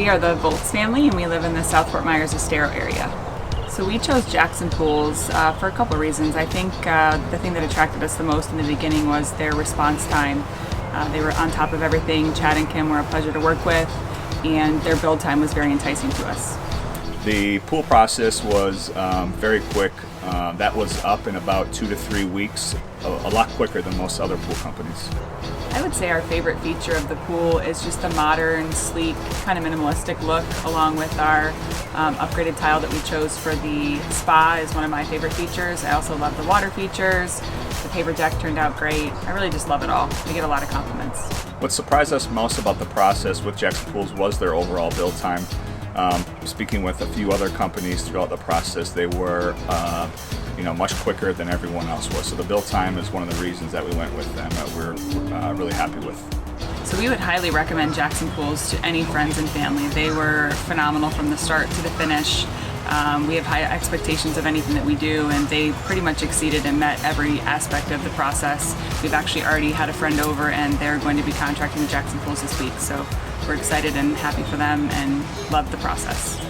We are the Voltz family, and we live in the South Fort Myers Estero area. So we chose Jackson Pools for a couple of reasons. I think the thing that attracted us the most in the beginning was their response time. They were on top of everything. Chad and Kim were a pleasure to work with, and their build time was very enticing to us. The pool process was very quick. That was up in about 2 to 3 weeks, a lot quicker than most other pool companies. I would say our favorite feature of the pool is just the modern, sleek, kind of minimalistic look, along with our upgraded tile that we chose for the spa is one of my favorite features. I also love the water features. The paper deck turned out great. I really just love it all. We get a lot of compliments. What surprised us most about the process with Jackson Pools was their overall build time. Speaking with a few other companies throughout the process, they were much quicker than everyone else was. So the build time is one of the reasons that we went with them that we're really happy with. So we would highly recommend Jackson Pools to any friends and family. They were phenomenal from the start to the finish. We have high expectations of anything that we do, and they pretty much exceeded and met every aspect of the process. We've actually already had a friend over, and they're going to be contracting with Jackson Pools this week. So we're excited and happy for them and love the process.